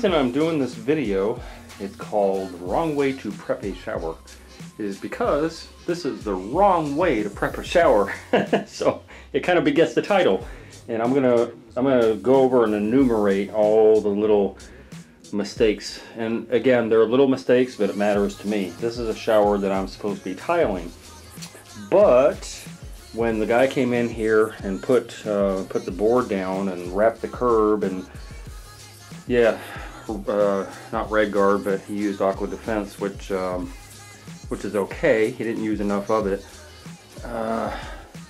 reason I'm doing this video, it's called Wrong Way to Prep a Shower, is because this is the wrong way to prep a shower. So it kind of begets the title. And I'm gonna go over and enumerate all the little mistakes. And again, they're little mistakes, but it matters to me. This is a shower that I'm supposed to be tiling. But when the guy came in here and put the board down and wrapped the curb and yeah, not RedGuard, but he used Aqua Defense, which is okay. He didn't use enough of it.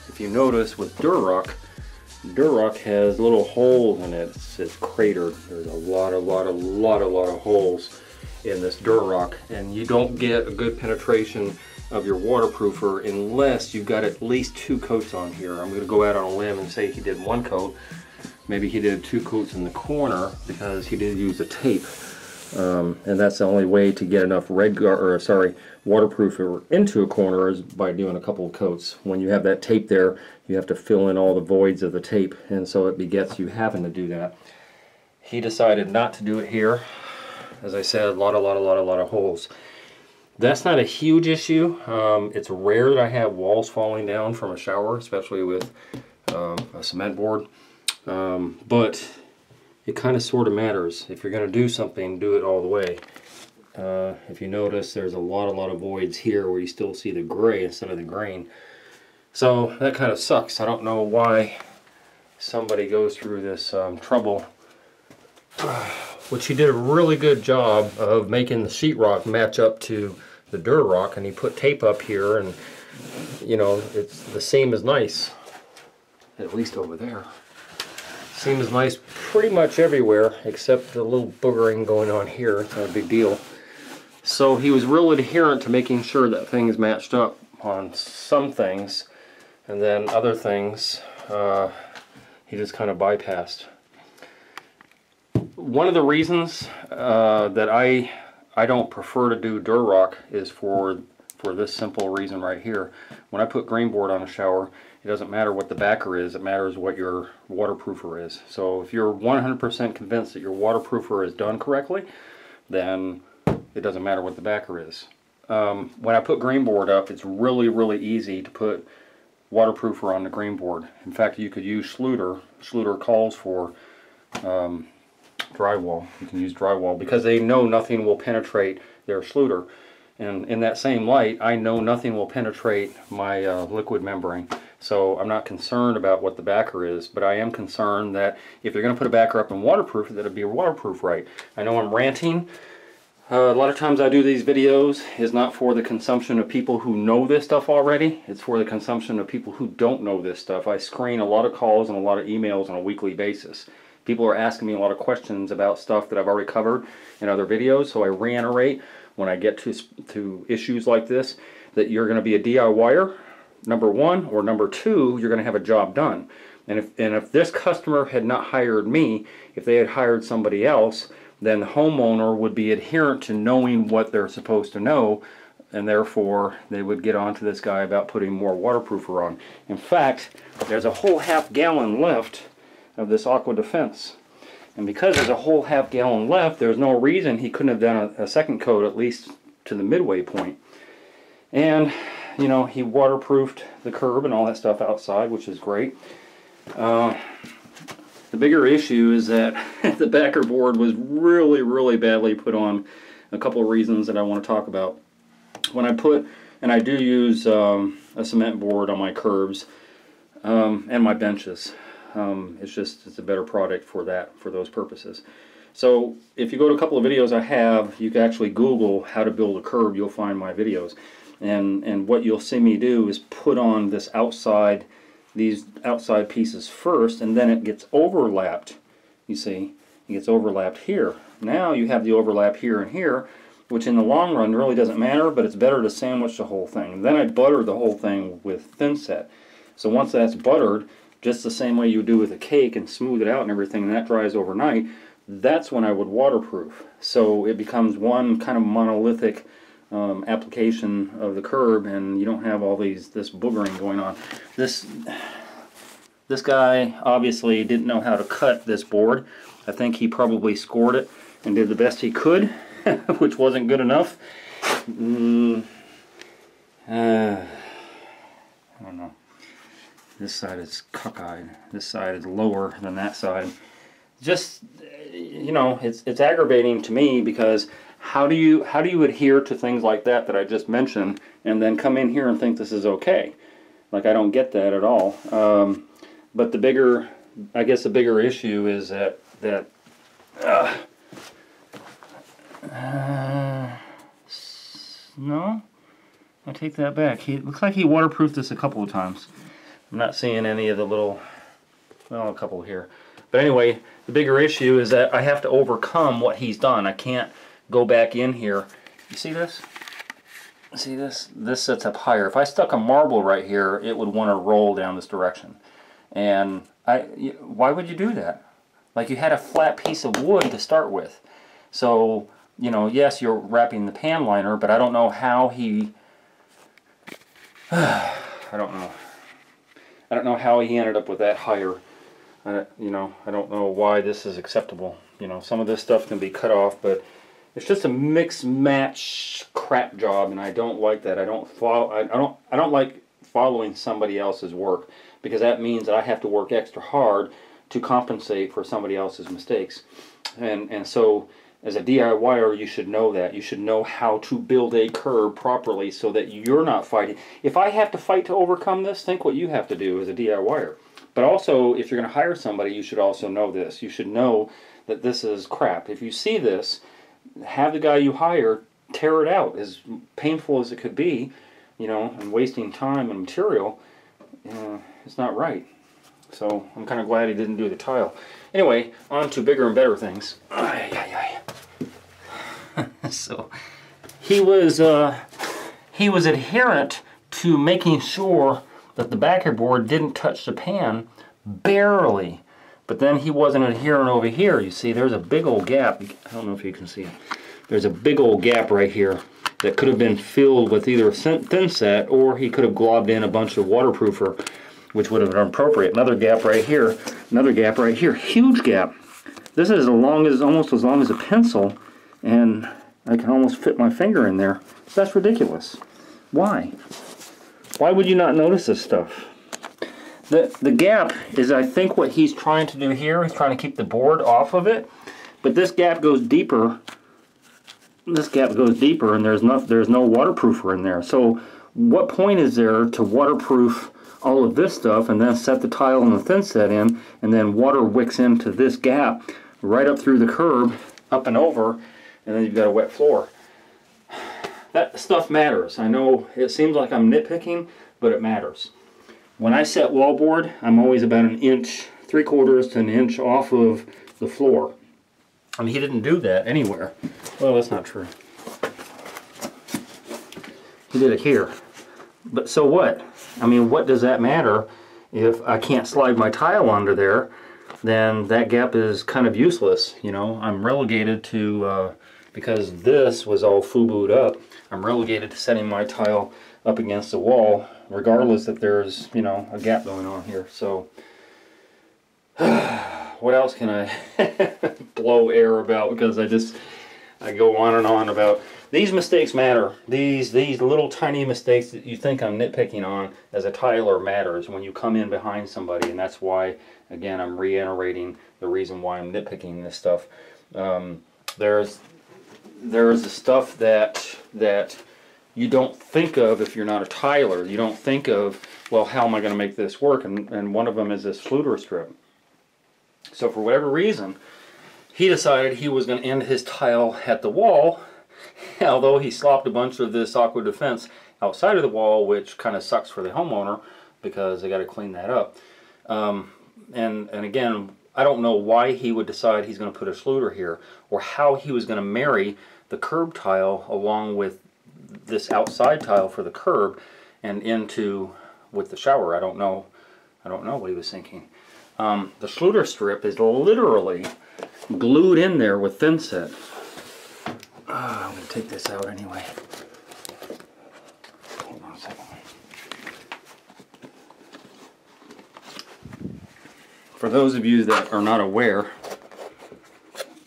If you notice with Durock has little holes in it. It's cratered. There's a lot of holes in this Durock, and you don't get a good penetration of your waterproofer unless you've got at least 2 coats on here. I'm going to go out on a limb and say he did 1 coat. Maybe he did 2 coats in the corner because he did use a tape. And that's the only way to get enough waterproofer into a corner is by doing a couple of coats. When you have that tape there, you have to fill in all the voids of the tape, and so it begets you having to do that. He decided not to do it here. As I said, a lot of holes. That's not a huge issue. It's rare that I have walls falling down from a shower, especially with a cement board. But it kind of sort of matters. If you're going to do something, do it all the way. If you notice, there's a lot of voids here where you still see the gray instead of the green. So that kind of sucks. I don't know why somebody goes through this trouble. Which he did a really good job of making the sheetrock match up to the Durock, and he put tape up here, and you know, it's the seam is nice, at least over there. Seam is nice pretty much everywhere except the little boogering going on here. It's not a big deal. So he was real adherent to making sure that things matched up on some things, and then other things he just kind of bypassed. One of the reasons that I don't prefer to do Durock is for this simple reason right here. When I put grain board on a shower, it doesn't matter what the backer is, it matters what your waterproofer is. So if you're 100% convinced that your waterproofer is done correctly, then it doesn't matter what the backer is. When I put grain board up, it's really easy to put waterproofer on the grain board. In fact, you could use Schluter. Schluter calls for drywall. You can use drywall because they know nothing will penetrate their Schluter. And in that same light, I know nothing will penetrate my liquid membrane. So I'm not concerned about what the backer is, but I am concerned that if you're going to put a backer up and waterproof, that it'll be waterproof right. I know I'm ranting. A lot of times I do these videos is not for the consumption of people who know this stuff already. It's for the consumption of people who don't know this stuff. I screen a lot of calls and a lot of emails on a weekly basis. People are asking me a lot of questions about stuff that I've already covered in other videos, so I reiterate when I get to issues like this that you're going to be a DIYer, number 1, or number 2, you're going to have a job done. And if this customer had not hired me, if they had hired somebody else, then the homeowner would be adherent to knowing what they're supposed to know, and therefore they would get on to this guy about putting more waterproofer on. In fact, there's a whole half gallon left of this Aqua Defense. And because there's a whole half gallon left, there's no reason he couldn't have done a second coat at least to the midway point. And you know, he waterproofed the curb and all that stuff outside, which is great. The bigger issue is that the backer board was really badly put on. A couple of reasons that I want to talk about. When I put, and I do use a cement board on my curbs and my benches. It's a better product for those purposes. So if you go to a couple of videos I have, you can actually Google how to build a curb. You'll find my videos. And what you'll see me do is put on these outside pieces first, and then it gets overlapped. You see, it gets overlapped here. Now you have the overlap here and here, which in the long run really doesn't matter, but it's better to sandwich the whole thing. And then I butter the whole thing with thin set. So once that's buttered, just the same way you do with a cake and smooth it out and everything, and that dries overnight, that's when I would waterproof. So it becomes one kind of monolithic application of the curb, and you don't have all this boogering going on. This guy obviously didn't know how to cut this board. I think he probably scored it and did the best he could, which wasn't good enough. I don't know. This side is cockeyed. This side is lower than that side. Just, you know, it's aggravating to me, because how do you adhere to things like that I just mentioned, and then come in here and think this is okay? Like, I don't get that at all. But the bigger, I guess the bigger issue is that no, I take that back. It looks like he waterproofed this a couple of times. I'm not seeing any of the little, well, a couple here. But anyway, the bigger issue is that I have to overcome what he's done. I can't go back in here. You see this? See this? This sits up higher. If I stuck a marble right here, it would want to roll down this direction. And why would you do that? Like, you had a flat piece of wood to start with. So, you know, yes, you're wrapping the pan liner, but I don't know how he... I don't know. I don't know how he ended up with that higher. You know, I don't know why this is acceptable. You know, some of this stuff can be cut off, but it's just a mix match crap job, and I don't like that. I don't like following somebody else's work, because that means that I have to work extra hard to compensate for somebody else's mistakes. And so, as a DIYer, you should know that. You should know how to build a curb properly so that you're not fighting. If I have to fight to overcome this, think what you have to do as a DIYer. But also, if you're going to hire somebody, you should also know this. You should know that this is crap. If you see this, have the guy you hire tear it out, as painful as it could be, you know, and wasting time and material. It's not right. So I'm kind of glad he didn't do the tile. Anyway, on to bigger and better things. So he was adherent to making sure that the backer board didn't touch the pan, barely. But then he wasn't adherent over here. You see, there's a big old gap. I don't know if you can see it. There's a big old gap right here that could have been filled with either thin set, or he could have globbed in a bunch of waterproofer, which would have been appropriate. Another gap right here. Another gap right here. Huge gap. This is almost as long as a pencil, and I can almost fit my finger in there. That's ridiculous. Why? Why would you not notice this stuff? The gap is, I think, what he's trying to do here. He's trying to keep the board off of it. But this gap goes deeper. This gap goes deeper, and there's no waterproofer in there. So what point is there to waterproof all of this stuff and then set the tile and the thin set in, and then water wicks into this gap right up through the curb, up and over, and then you've got a wet floor? That stuff matters. I know it seems like I'm nitpicking, but it matters. When I set wallboard, I'm always about 1 inch, 3/4 to 1 inch off of the floor. I mean, he didn't do that anywhere. Well, that's not true. He did it here. But so what? I mean, what does that matter if I can't slide my tile under there? Then that gap is kind of useless. You know, I'm relegated to, because this was all FUBU'd up, I'm relegated to setting my tile up against the wall, regardless if there's, you know, a gap going on here. So, what else can I blow air about? Because I go on and on about these mistakes matter. These little tiny mistakes that you think I'm nitpicking on as a tiler matters when you come in behind somebody, and that's why, again, I'm reiterating the reason why I'm nitpicking this stuff. There's the stuff that you don't think of if you're not a tiler. You don't think of, well, how am I going to make this work? And one of them is this fluter strip. So for whatever reason, he decided he was going to end his tile at the wall, although he slopped a bunch of this Aqua Defense outside of the wall, which kind of sucks for the homeowner because they got to clean that up. And again, I don't know why he would decide he's going to put a Schluter here, or how he was going to marry the curb tile along with this outside tile for the curb and into with the shower. I don't know what he was thinking. The Schluter strip is literally glued in there with thin set. I'm going to take this out anyway. Hold on a second. For those of you that are not aware,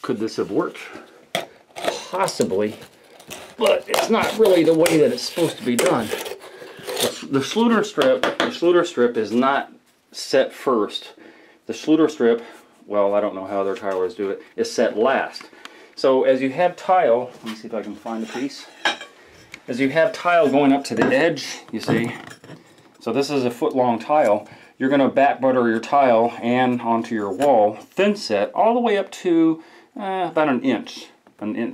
Could this have worked? Possibly, but it's not really the way that it's supposed to be done. The Schluter strip is not set first. The Schluter strip, well, I don't know how other tilers do it, is set last. So as you have tile, let me see if I can find a piece. As you have tile going up to the edge, you see, so this is a foot-long tile, you're going to back butter your tile and onto your wall, thin set, all the way up to about an inch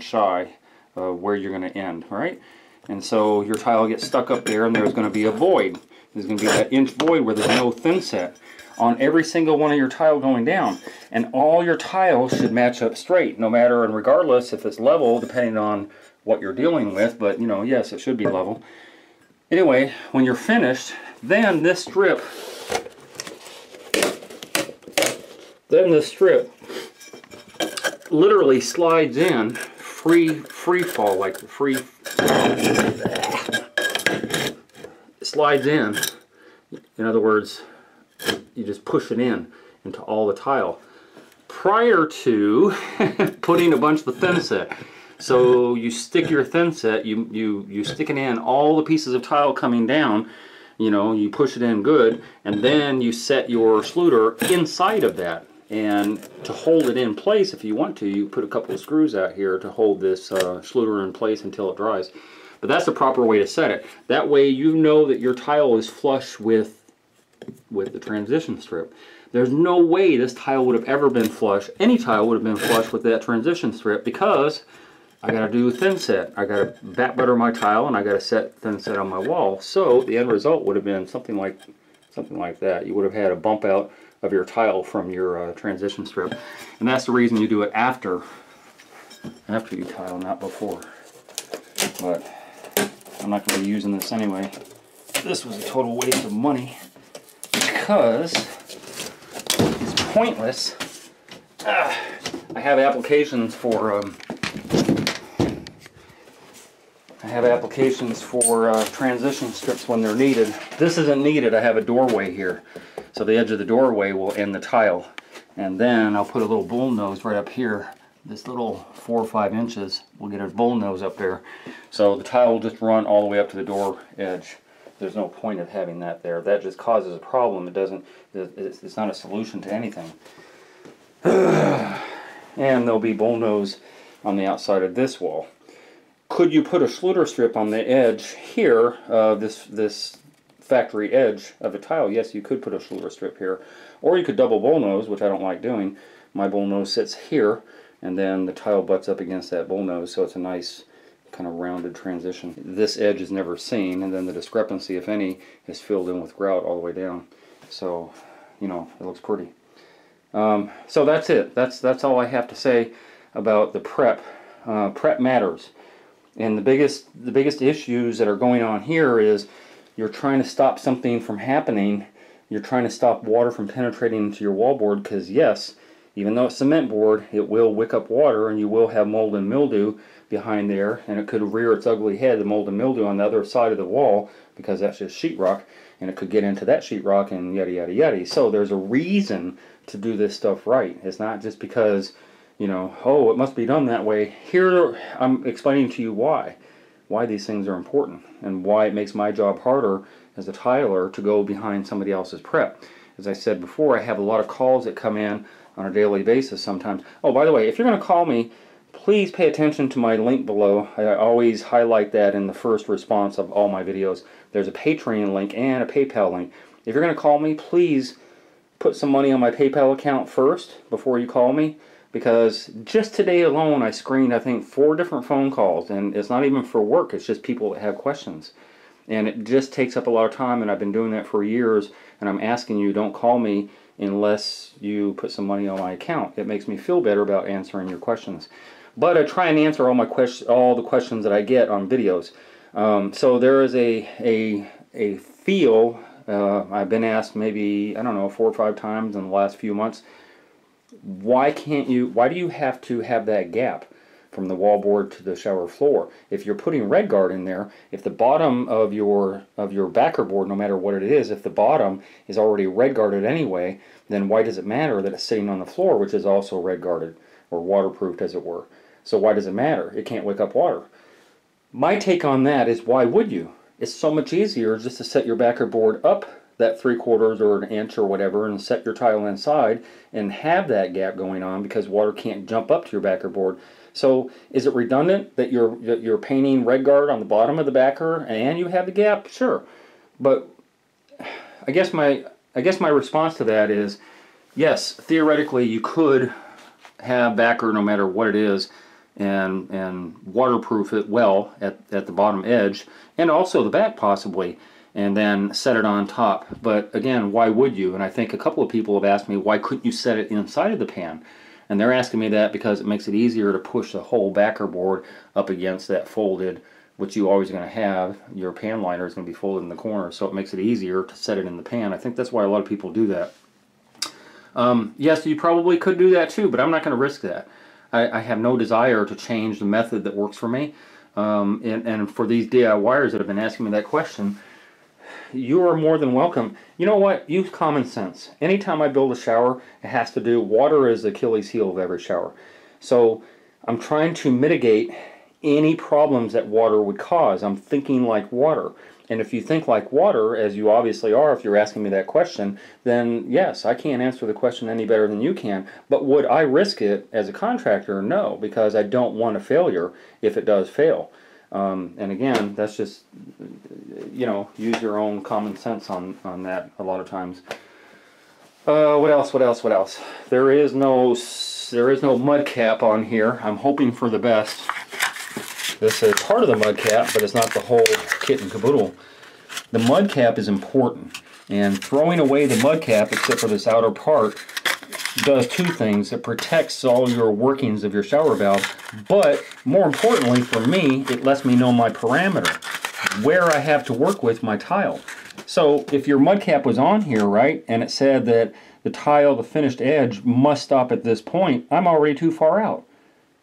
shy of where you're going to end, right? And so your tile gets stuck up there and there's going to be a void. There's going to be that inch void where there's no thin set on every single one of your tile going down. And all your tiles should match up straight, no matter and regardless if it's level, depending on what you're dealing with, but you know, yes, it should be level. Anyway, when you're finished, then this strip literally slides in free fall, like free slides in. In other words, you just push it in into all the tile prior to putting a bunch of the thin set. So you stick your thin set, you stick it in all the pieces of tile coming down, you know, you push it in good, and then you set your Schluter inside of that. And to hold it in place, if you want to, you put a couple of screws out here to hold this Schluter in place until it dries. But that's the proper way to set it. That way you know that your tile is flush with the transition strip. There's no way this tile would have ever been flush. Any tile would have been flush with that transition strip because I got to do thin set. I got to back butter my tile and I got to set thin set on my wall. So the end result would have been something like that. You would have had a bump out of your tile from your transition strip, and that's the reason you do it after you tile, not before. But I'm not going to be using this anyway. This was a total waste of money because it's pointless. I have applications for transition strips when they're needed. This isn't needed. I have a doorway here. So the edge of the doorway will end the tile. And then I'll put a little bull nose right up here. This little 4 or 5 inches, we'll get a bull nose up there. So the tile will just run all the way up to the door edge. There's no point of having that there. That just causes a problem. It's not a solution to anything. And there'll be bull nose on the outside of this wall. Could you put a Schluter strip on the edge here, this factory edge of a tile? Yes, you could put a Schluter strip here. Or you could double bullnose, which I don't like doing. My bullnose sits here, and then the tile butts up against that bullnose, so it's a nice kind of rounded transition. This edge is never seen, and then the discrepancy, if any, is filled in with grout all the way down. So, you know, it looks pretty. So that's it. That's all I have to say about the prep. Prep matters. And the biggest issues that are going on here is you're trying to stop something from happening. You're trying to stop water from penetrating into your wallboard because, yes, even though it's cement board, it will wick up water and you will have mold and mildew behind there, and it could rear its ugly head, the mold and mildew, on the other side of the wall because that's just sheetrock, and it could get into that sheetrock and yada yada yada. So there's a reason to do this stuff right. It's not just because, you know, oh, it must be done that way. Here I'm explaining to you why these things are important and why it makes my job harder as a tiler to go behind somebody else's prep. As I said before, I have a lot of calls that come in on a daily basis sometimes. Oh, by the way, if you're going to call me, please pay attention to my link below. I always highlight that in the first response of all my videos. There's a Patreon link and a PayPal link. If you're going to call me, please put some money on my PayPal account first before you call me, because just today alone I screened, I think, 4 different phone calls, and it's not even for work, it's just people that have questions. And it just takes up a lot of time, and I've been doing that for years, and I'm asking you, don't call me unless you put some money on my account. It makes me feel better about answering your questions. But I try and answer all the questions that I get on videos. So there is a feel. I've been asked maybe, I don't know, 4 or 5 times in the last few months, why do you have to have that gap from the wallboard to the shower floor? If you're putting RedGuard in there, if the bottom of your backer board, no matter what it is, if the bottom is already RedGuarded anyway, then why does it matter that it's sitting on the floor, which is also RedGuarded? or waterproofed as it were. So why does it matter? It can't wick up water. My take on that is, why would you? It's so much easier just to set your backer board up that 3/4 or an inch or whatever and set your tile inside and have that gap going on, because water can't jump up to your backer board. So is it redundant that you're painting RedGard on the bottom of the backer and you have the gap? Sure. But I guess my response to that is, yes, theoretically you could have backer no matter what it is, and waterproof it well at the bottom edge, and also the back possibly, and then set it on top. But again, why would you? And I think a couple of people have asked me, why couldn't you set it inside of the pan? And they're asking me that because it makes it easier to push the whole backer board up against that folded, which you always going to have. Your pan liner is going to be folded in the corner, so it makes it easier to set it in the pan. I think that's why a lot of people do that. Yes, you probably could do that too, but I'm not going to risk that. I have no desire to change the method that works for me. And for these DIYers that have been asking me that question, you are more than welcome. You know what? Use common sense. Anytime I build a shower, it has to do, water is the Achilles heel of every shower. So I'm trying to mitigate any problems that water would cause. I'm thinking like water. And if you think like water, as you obviously are if you're asking me that question, then yes, I can't answer the question any better than you can. But would I risk it as a contractor? No, because I don't want a failure if it does fail. And again, that's just, you know, use your own common sense on that a lot of times. What else? There is no mud cap on here. I'm hoping for the best. This is part of the mud cap, but it's not the whole kit and caboodle. The mud cap is important, and throwing away the mud cap, except for this outer part, does two things. It protects all your workings of your shower valve, but more importantly for me, it lets me know my parameter, where I have to work with my tile. So if your mud cap was on here, right, and it said that the tile, the finished edge, must stop at this point, I'm already too far out.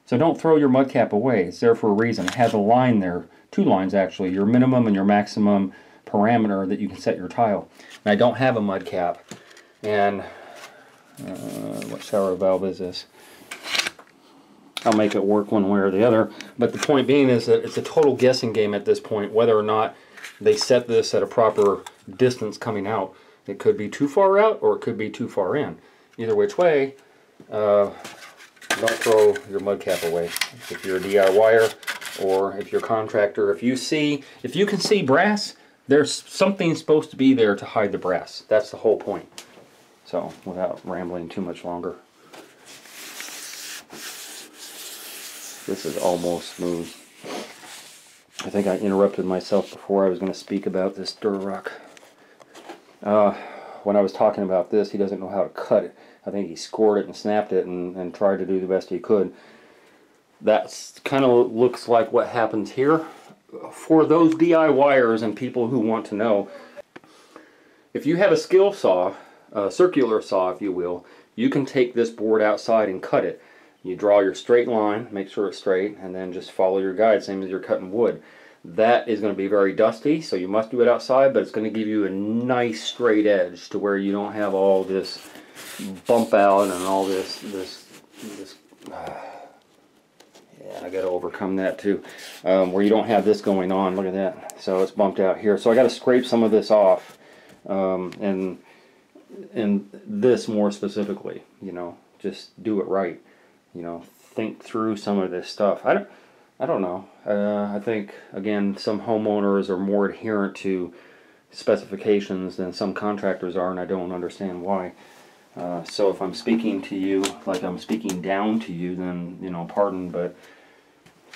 So don't throw your mud cap away. It's there for a reason. It has a line there, 2 lines actually, your minimum and your maximum parameter that you can set your tile. And I don't have a mud cap. And what shower valve is this? I'll make it work one way or the other. But the point being is that it's a total guessing game at this point, whether or not they set this at a proper distance coming out. It could be too far out or it could be too far in. Either which way, don't throw your mud cap away. If you're a DIYer or if you're a contractor, if you can see brass, there's something supposed to be there to hide the brass. That's the whole point. So, without rambling too much longer. This is almost smooth. I think I interrupted myself before I was going to speak about this Durarock. When I was talking about this, he doesn't know how to cut it. I think he scored it and snapped it and tried to do the best he could. That kind of looks like what happens here. For those DIYers and people who want to know, if you have a skill saw, a circular saw if you will, you can take this board outside and cut it. You draw your straight line, make sure it's straight, and then just follow your guide, same as you're cutting wood. That is going to be very dusty, so you must do it outside, but it's going to give you a nice straight edge to where you don't have all this bump out and all this yeah, I got to overcome that too, where you don't have this going on. Look at that. So it's bumped out here. So I got to scrape some of this off, and this more specifically, you know, just do it right. You know, think through some of this stuff. I don't know. I think, again, some homeowners are more adherent to specifications than some contractors are, and I don't understand why. So if I'm speaking to you like I'm speaking down to you, then, you know, pardon, but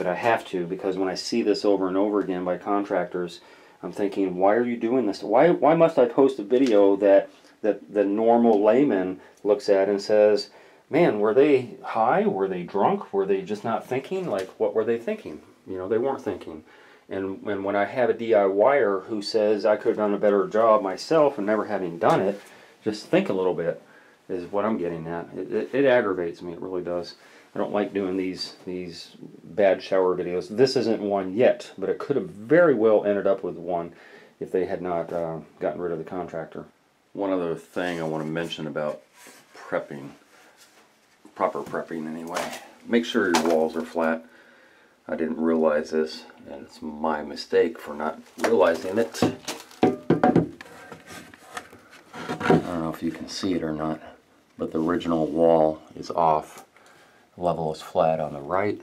I have to, because when I see this over and over again by contractors, I'm thinking, why are you doing this? Why must I post a video that the normal layman looks at and says, man, were they high? Were they drunk? Were they just not thinking? Like, what were they thinking? You know, they weren't thinking. And when I have a DIYer who says I could have done a better job myself and never having done it, just think a little bit, is what I'm getting at. It aggravates me, it really does. I don't like doing these bad shower videos. This isn't one yet, but it could have very well ended up with one if they had not gotten rid of the contractor. One other thing I want to mention about prepping. proper prepping anyway. Make sure your walls are flat. I didn't realize this, and it's my mistake for not realizing it. I don't know if you can see it or not, but the original wall is off. The level is flat on the right,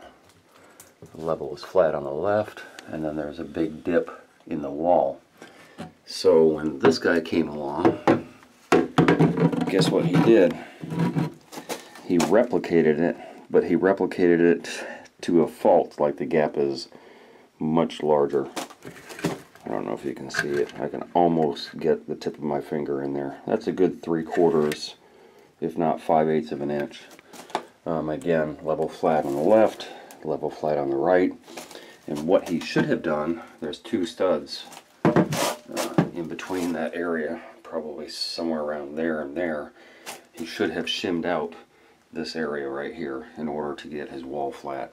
the level is flat on the left, and then there's a big dip in the wall. So when this guy came along, guess what he did? He replicated it, but he replicated it to a fault, like the gap is much larger. I don't know if you can see it. I can almost get the tip of my finger in there. That's a good 3/4, if not 5/8 of an inch. Again, level flat on the left, level flat on the right. And what he should have done, there's 2 studs in between that area, probably somewhere around there and there. He should have shimmed out this area right here in order to get his wall flat.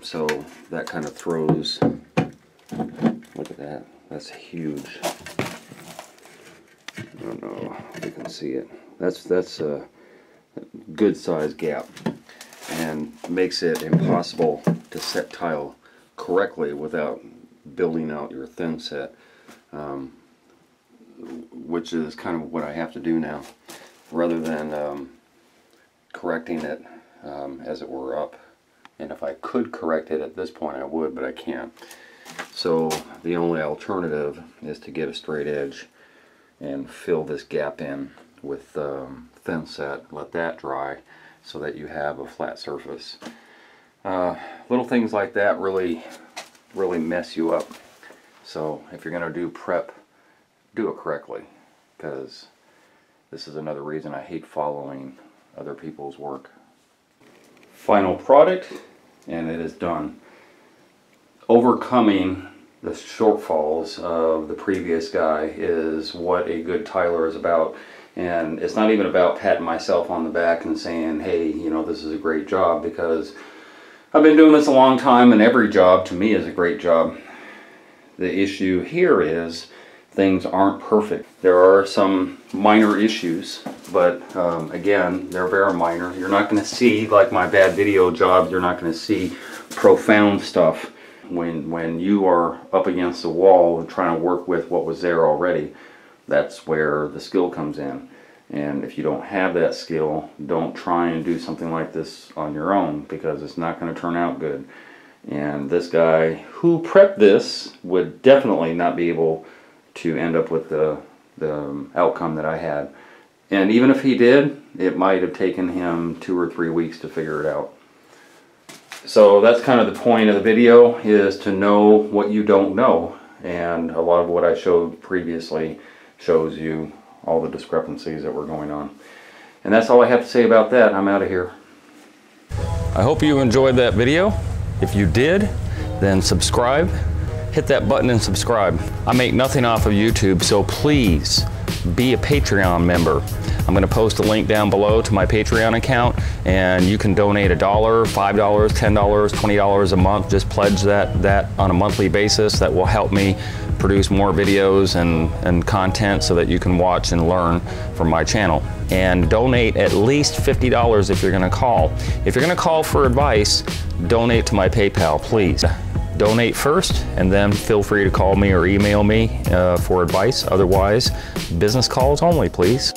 So that kind of throws, look at that, that's huge. I don't know if you can see it. That's a good size gap, and makes it impossible to set tile correctly without building out your thin set, which is kind of what I have to do now, rather than correcting it as it were up. And if I could correct it at this point, I would, but I can't. So the only alternative is to get a straight edge and fill this gap in with thin set, let that dry so that you have a flat surface. Little things like that really mess you up. So if you're going to do prep, do it correctly, because this is another reason I hate following other people's work. Final product, and it is done. Overcoming the shortfalls of the previous guy is what a good tiler is about. And it's not even about patting myself on the back and saying, hey, you know, this is a great job, because I've been doing this a long time and every job to me is a great job. The issue here is things aren't perfect. There are some minor issues, but again, they're very minor. You're not going to see, like my bad video job, you're not going to see profound stuff. When you are up against the wall and trying to work with what was there already, that's where the skill comes in. And if you don't have that skill, don't try and do something like this on your own, because it's not going to turn out good. And this guy who prepped this would definitely not be able to end up with the outcome that I had. And even if he did, it might have taken him 2 or 3 weeks to figure it out. So that's kind of the point of the video, is to know what you don't know. And a lot of what I showed previously shows you all the discrepancies that were going on. And that's all I have to say about that. I'm out of here. I hope you enjoyed that video. If you did, then subscribe. Hit that button and subscribe. I make nothing off of YouTube, so please be a Patreon member. I'm going to post a link down below to my Patreon account, and you can donate $1, $5, $10, $20 a month. Just pledge that on a monthly basis. That will help me produce more videos and content so that you can watch and learn from my channel. And donate at least $50 if you're going to call. If you're going to call for advice, donate to my PayPal, please. Donate first, and then feel free to call me or email me for advice. Otherwise, business calls only, please.